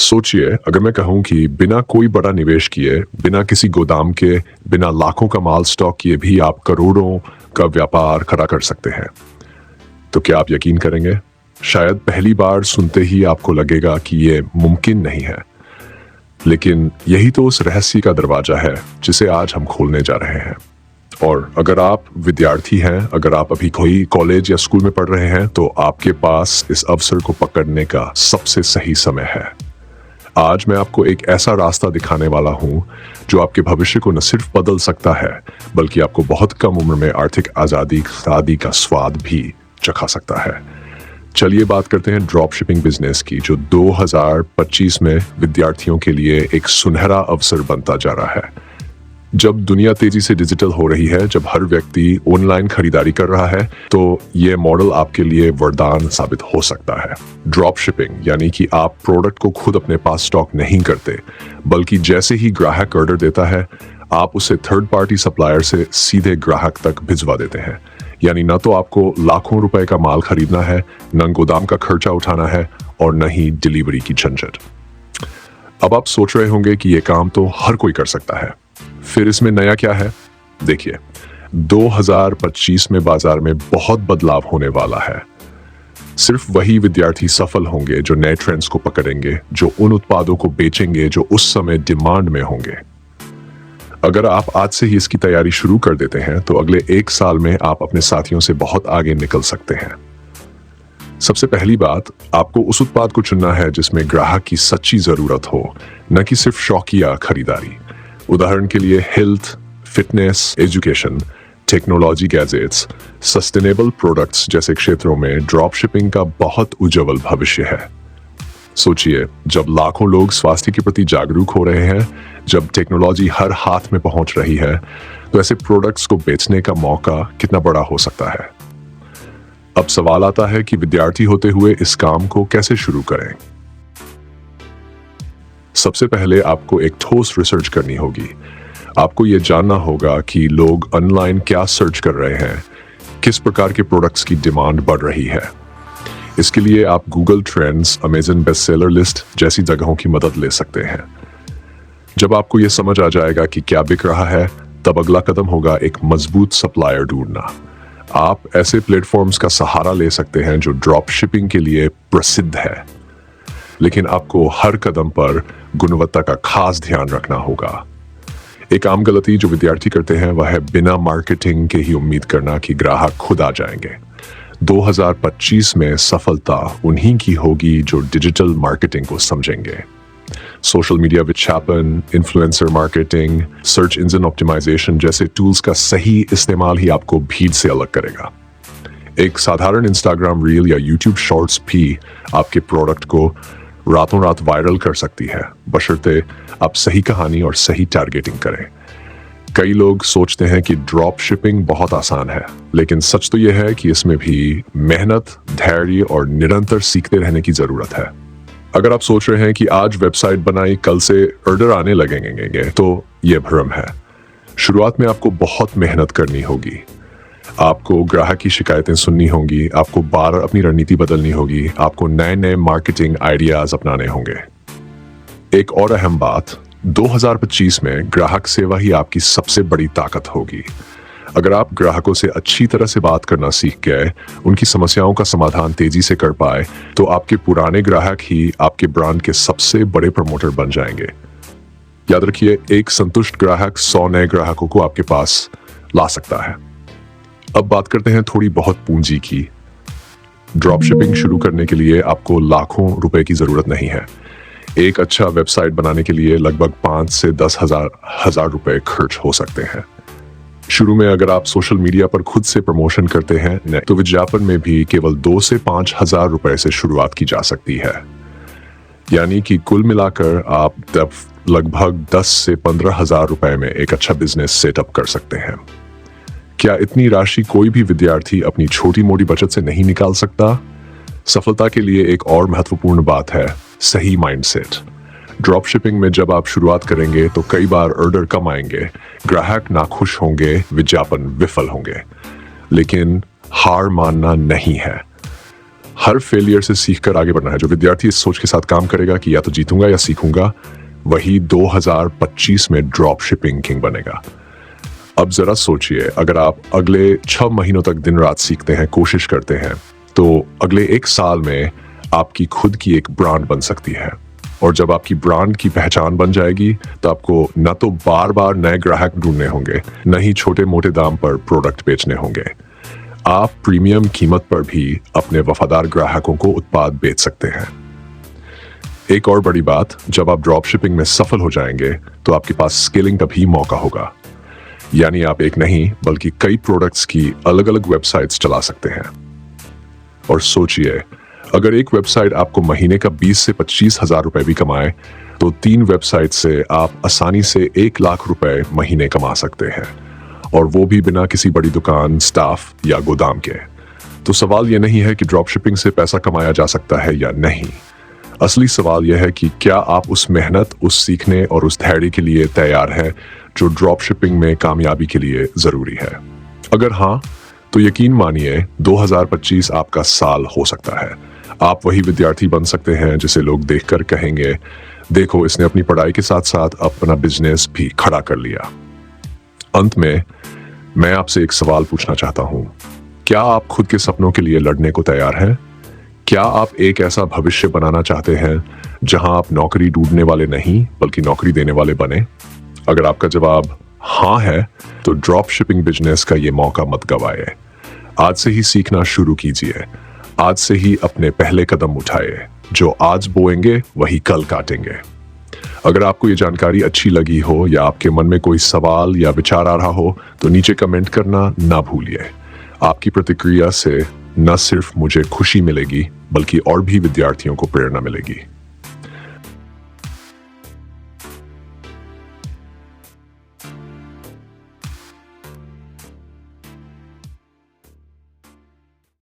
सोचिए, अगर मैं कहूं कि बिना कोई बड़ा निवेश किए, बिना किसी गोदाम के, बिना लाखों का माल स्टॉक किए भी आप करोड़ों का व्यापार खड़ा कर सकते हैं, तो क्या आप यकीन करेंगे? शायद पहली बार सुनते ही आपको लगेगा कि ये मुमकिन नहीं है, लेकिन यही तो उस रहस्य का दरवाजा है जिसे आज हम खोलने जा रहे हैं। और अगर आप विद्यार्थी हैं, अगर आप अभी कोई कॉलेज या स्कूल में पढ़ रहे हैं, तो आपके पास इस अवसर को पकड़ने का सबसे सही समय है। आज मैं आपको एक ऐसा रास्ता दिखाने वाला हूं जो आपके भविष्य को न सिर्फ बदल सकता है, बल्कि आपको बहुत कम उम्र में आर्थिक आजादी का स्वाद भी चखा सकता है। चलिए बात करते हैं ड्रॉप शिपिंग बिजनेस की, जो 2025 में विद्यार्थियों के लिए एक सुनहरा अवसर बनता जा रहा है। जब दुनिया तेजी से डिजिटल हो रही है, जब हर व्यक्ति ऑनलाइन खरीदारी कर रहा है, तो ये मॉडल आपके लिए वरदान साबित हो सकता है। ड्रॉप शिपिंग यानी कि आप प्रोडक्ट को खुद अपने पास स्टॉक नहीं करते, बल्कि जैसे ही ग्राहक ऑर्डर देता है, आप उसे थर्ड पार्टी सप्लायर से सीधे ग्राहक तक भिजवा देते हैं। यानी न तो आपको लाखों रुपए का माल खरीदना है, न गोदाम का खर्चा उठाना है, और न ही डिलीवरी की झंझट। अब आप सोच रहे होंगे कि ये काम तो हर कोई कर सकता है, फिर इसमें नया क्या है? देखिए, 2025 में बाजार में बहुत बदलाव होने वाला है। सिर्फ वही विद्यार्थी सफल होंगे जो नए ट्रेंड्स को पकड़ेंगे, जो उन उत्पादों को बेचेंगे जो उस समय डिमांड में होंगे। अगर आप आज से ही इसकी तैयारी शुरू कर देते हैं, तो अगले 1 साल में आप अपने साथियों से बहुत आगे निकल सकते हैं। सबसे पहली बात, आपको उस उत्पाद को चुनना है जिसमें ग्राहक की सच्ची जरूरत हो, न कि सिर्फ शौकिया खरीदारी। उदाहरण के लिए health, fitness, education, technology, gadgets, sustainable products जैसे क्षेत्रों में ड्रॉप शिपिंग का बहुत उज्जवल भविष्य है। सोचिए, जब लाखों लोग स्वास्थ्य के प्रति जागरूक हो रहे हैं, जब टेक्नोलॉजी हर हाथ में पहुंच रही है, तो ऐसे प्रोडक्ट्स को बेचने का मौका कितना बड़ा हो सकता है। अब सवाल आता है कि विद्यार्थी होते हुए इस काम को कैसे शुरू करें। सबसे पहले आपको एक ठोस रिसर्च करनी होगी। आपको यह जानना होगा कि लोग ऑनलाइन क्या सर्च कर रहे हैं, किस प्रकार के प्रोडक्ट्स की डिमांड बढ़ रही है। इसके लिए आप Google trends, Amazon best seller list जैसी जगहों की मदद ले सकते हैं। जब आपको यह समझ आ जाएगा कि क्या बिक रहा है, तब अगला कदम होगा एक मजबूत सप्लायर ढूंढना। आप ऐसे प्लेटफॉर्म्स का सहारा ले सकते हैं जो ड्रॉप शिपिंग के लिए प्रसिद्ध है, लेकिन आपको हर कदम पर गुणवत्ता का खास ध्यान रखना होगा। एक आम गलती जो विद्यार्थी करते हैं वह है बिना मार्केटिंग के ही उम्मीद करना कि ग्राहक खुद आ जाएंगे। 2025 में सफलता उन्हीं की होगी जो डिजिटल मार्केटिंग को समझेंगे। सोशल मीडिया विज्ञापन, influencer marketing, search engine optimisation जैसे टूल्स का सही इस्तेमाल ही आपको भीड़ से अलग करेगा। एक साधारण इंस्टाग्राम रील या यूट्यूब शॉर्ट्स भी आपके प्रोडक्ट को रातों रात वायरल कर सकती है, बशर्ते आप सही कहानी और सही टारगेटिंग करें। कई लोग सोचते हैं कि ड्रॉप शिपिंग बहुत आसान है, लेकिन सच तो यह है कि इसमें भी मेहनत, धैर्य और निरंतर सीखते रहने की जरूरत है। अगर आप सोच रहे हैं कि आज वेबसाइट बनाई, कल से ऑर्डर आने लगेंगे, तो यह भ्रम है। शुरुआत में आपको बहुत मेहनत करनी होगी। आपको ग्राहक की शिकायतें सुननी होंगी, आपको बार अपनी रणनीति बदलनी होगी, आपको नए नए मार्केटिंग आइडियाज अपनाने होंगे। एक और अहम बात, 2025 में ग्राहक सेवा ही आपकी सबसे बड़ी ताकत होगी। अगर आप ग्राहकों से अच्छी तरह से बात करना सीख गए, उनकी समस्याओं का समाधान तेजी से कर पाए, तो आपके पुराने ग्राहक ही आपके ब्रांड के सबसे बड़े प्रमोटर बन जाएंगे। याद रखिए, एक संतुष्ट ग्राहक 100 नए ग्राहकों को आपके पास ला सकता है। अब बात करते हैं थोड़ी बहुत पूंजी की। ड्रॉप शिपिंग शुरू करने के लिए आपको लाखों रुपए की जरूरत नहीं है। एक अच्छा वेबसाइट बनाने के लिए लगभग 5 से 10 हजार रुपए खर्च हो सकते हैं। शुरू में अगर आप सोशल मीडिया पर खुद से प्रमोशन करते हैं, तो विज्ञापन में भी केवल 2 से 5 हजार रुपए से शुरुआत की जा सकती है। यानी कि कुल मिलाकर आप तब लगभग 10 से 15 हजार रुपए में एक अच्छा बिजनेस सेटअप कर सकते हैं। क्या इतनी राशि कोई भी विद्यार्थी अपनी छोटी मोटी बचत से नहीं निकाल सकता? सफलता के लिए एक और महत्वपूर्ण बात है सही माइंडसेट। ड्रॉप शिपिंग में जब आप शुरुआत करेंगे तो कई बार ऑर्डर कम आएंगे, ग्राहक नाखुश होंगे, विज्ञापन विफल होंगे, लेकिन हार मानना नहीं है। हर फेलियर से सीखकर आगे बढ़ना है। जो विद्यार्थी इस सोच के साथ काम करेगा कि या तो जीतूंगा या सीखूंगा, वही 2025 में ड्रॉप शिपिंग किंग बनेगा। अब जरा सोचिए, अगर आप अगले 6 महीनों तक दिन रात सीखते हैं, कोशिश करते हैं, तो अगले 1 साल में आपकी खुद की एक ब्रांड बन सकती है। और जब आपकी ब्रांड की पहचान बन जाएगी तो आपको न तो बार बार नए ग्राहक ढूंढने होंगे, न ही छोटे मोटे दाम पर प्रोडक्ट बेचने होंगे। आप प्रीमियम कीमत पर भी अपने वफादार ग्राहकों को उत्पाद बेच सकते हैं। एक और बड़ी बात, जब आप ड्रॉप शिपिंग में सफल हो जाएंगे तो आपके पास स्केलिंग का भी मौका होगा। यानी आप एक नहीं बल्कि कई प्रोडक्ट्स की अलग अलग वेबसाइट्स चला सकते हैं। और सोचिए, अगर एक वेबसाइट आपको महीने का 20 से 25 हजार रुपए भी कमाए, तो 3 वेबसाइट से आप आसानी से 1 लाख रुपए महीने कमा सकते हैं, और वो भी बिना किसी बड़ी दुकान, स्टाफ या गोदाम के। तो सवाल ये नहीं है कि ड्रॉप शिपिंग से पैसा कमाया जा सकता है या नहीं। असली सवाल यह है कि क्या आप उस मेहनत, उस सीखने और उस धैर्य के लिए तैयार हैं जो ड्रॉप शिपिंग में कामयाबी के लिए जरूरी है। अगर हाँ, तो यकीन मानिए 2025 आपका साल हो सकता है। आप वही विद्यार्थी बन सकते हैं जिसे लोग देखकर कहेंगे, देखो इसने अपनी पढ़ाई के साथ साथ अपना बिजनेस भी खड़ा कर लिया। अंत में मैं आपसे एक सवाल पूछना चाहता हूं, क्या आप खुद के सपनों के लिए लड़ने को तैयार हैं? क्या आप एक ऐसा भविष्य बनाना चाहते हैं जहां आप नौकरी ढूंढने वाले नहीं बल्कि नौकरी देने वाले बने? अगर आपका जवाब हाँ है, तो ड्रॉप शिपिंग बिजनेस का ये मौका मत गवाइए। आज से ही सीखना शुरू कीजिए। आज से ही अपने पहले कदम उठाए। जो आज बोएंगे वही कल काटेंगे। अगर आपको ये जानकारी अच्छी लगी हो या आपके मन में कोई सवाल या विचार आ रहा हो, तो नीचे कमेंट करना ना भूलिए। आपकी प्रतिक्रिया से न सिर्फ मुझे खुशी मिलेगी बल्कि और भी विद्यार्थियों को प्रेरणा मिलेगी।